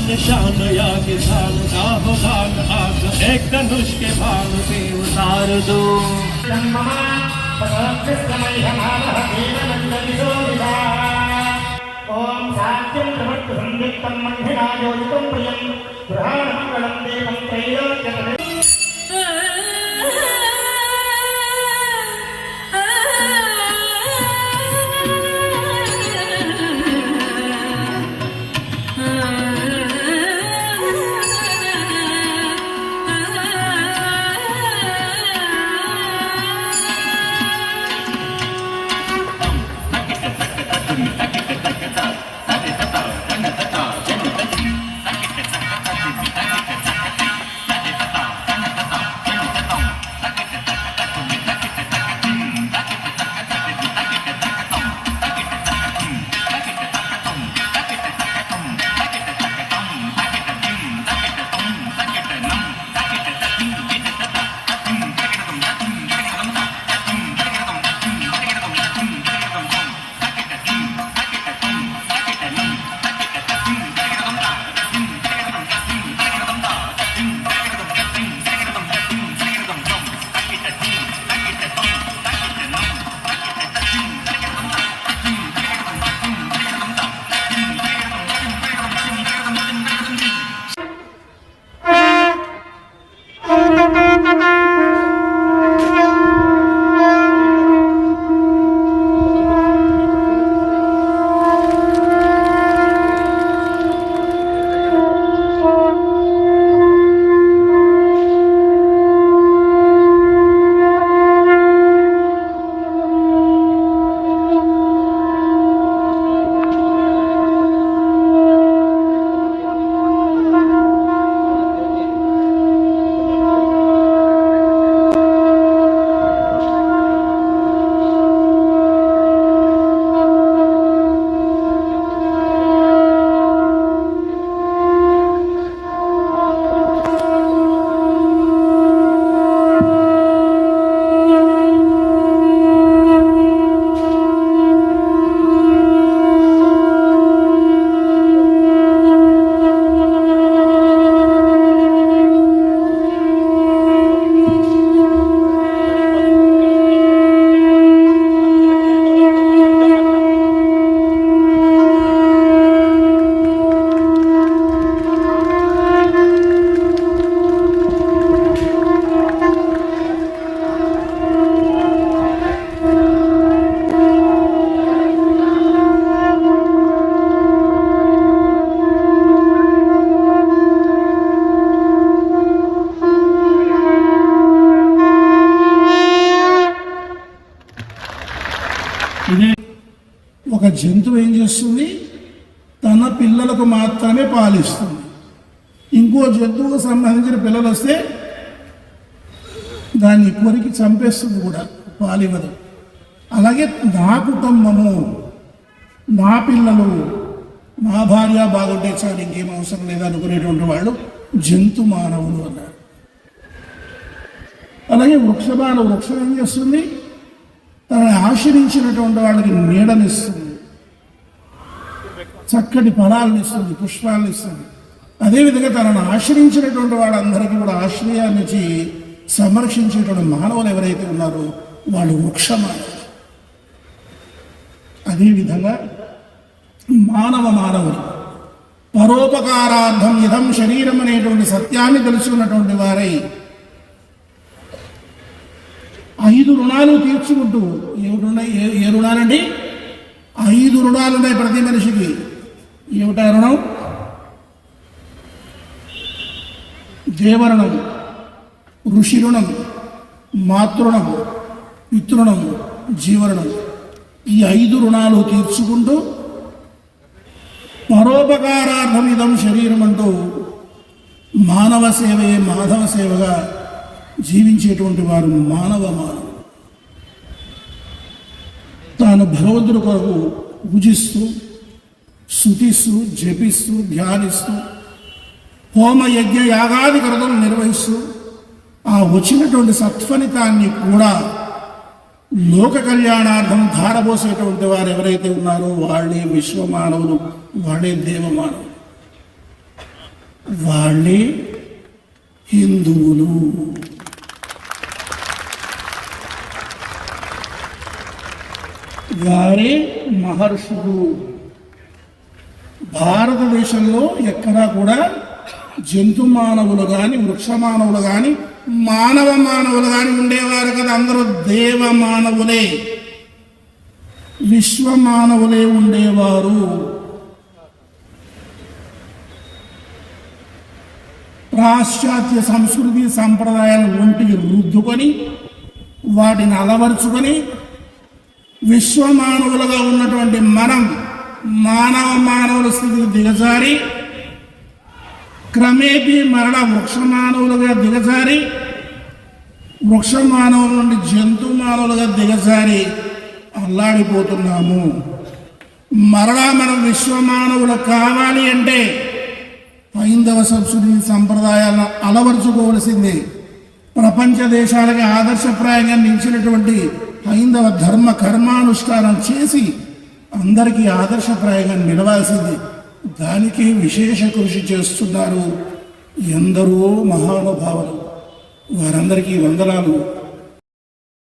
शान या किसान का हो भाग आग एक धनुष के भाग से उतार दो। ओम सात्यं प्रवक्त संदिग्धं मंहिनायोजितं प्रियं गृहाणमंगलं देवं त्रैलोक्यपदे। ఒక జంతువు ఏం చేస్తుంది, తన పిల్లలకు మాత్రమే పాలిస్తుంది. ఇంకో జంతువుకు సంబంధించిన పిల్లలు వస్తే దాన్ని కొరికి చంపేస్తుంది కూడా, పాలివ్వదు. అలాగే నా కుటుంబము, నా పిల్లలు, నా భార్య బాగుంటే చాలు, ఇంకేం అవసరం లేదనుకునేటువంటి వాళ్ళు జంతు మానవులు అన్నారు. అలాగే వృక్షం ఏం చేస్తుంది, తనని ఆశ్రయించినటువంటి వాళ్ళకి నీడనిస్తుంది, చక్కటి ఫలాలను ఇస్తుంది, పుష్పాలను ఇస్తుంది. అదేవిధంగా తనను ఆశ్రయించినటువంటి వాళ్ళందరికీ కూడా ఆశ్రయాన్ని ఇచ్చి సంరక్షించేటువంటి మానవులు ఎవరైతే ఉన్నారో వాళ్ళు వృక్షమానవులు. అదేవిధంగా మానవులు పరోపకారార్థం ఇదం శరీరం అనేటువంటి సత్యాన్ని తెలుసుకున్నటువంటి వారై 5 రుణాలు తీర్చుకుంటూ, ఏ రుణాలండి? 5 రుణాలు ఉన్నాయి ప్రతి మనిషికి. ఏమిటా రుణం? దేవరుణం, ఋషి రుణం, మాతృణం, పితృణం, జీవరుణం. ఈ 5 రుణాలు తీర్చుకుంటూ పరోపకారార్థం ఇదం శరీరం అంటూ మానవ సేవయే మాధవ సేవగా జీవించేటువంటి వారు మానవులు. తాను భగవంతుడి కొరకు పూజిస్తూ, స్తుతిస్తూ, జపిస్తూ, ధ్యానిస్తూ, హోమ యజ్ఞ యాగాది కర్తలు నిర్వహిస్తూ ఆ వచ్చినటువంటి సత్ఫలితాన్ని కూడా లోక కళ్యాణార్థం ధారపోసేటువంటి వారు ఎవరైతే ఉన్నారో వాళ్ళే విశ్వమానవులు, వాళ్ళే దేవమానవులు. వాళ్ళే హిందువులు. వారే మహర్షులు. భారతదేశంలో ఎక్కడా కూడా జంతు మానవులు కానీ వృక్ష మానవులు కానీ మానవులు కానీ ఉండేవారు కదా. అందరూ దేవ మానవులే, విశ్వ మానవులే ఉండేవారు. పాశ్చాత్య సంస్కృతి సంప్రదాయాలను ఒంటికి రుద్దుకొని వాటిని అలవరుచుకొని విశ్వమానవులుగా ఉన్నటువంటి మనం మానవుల స్థితికి దిగజారి క్రమేపీ మరణ వృక్షమానవులుగా దిగజారి వృక్షమానవుల నుండి జంతు మానవులుగా దిగజారి అల్లాడిపోతున్నాము. మరలా మనం విశ్వమానవులు కావాలి అంటే హైందవ సంస్కృతి సంప్రదాయాలను అలవరుచుకోవలసిందే. ప్రపంచ దేశాలకి ఆదర్శప్రాయంగా నిలిచినటువంటి హైందవ ధర్మ కర్మానుష్ఠానం చేసి అందరికీ ఆదర్శప్రాయంగా నిలవాల్సింది. దానికి విశేష కృషి చేస్తున్నారు ఎందరో మహానుభావులు. వారందరికీ వందనాలు.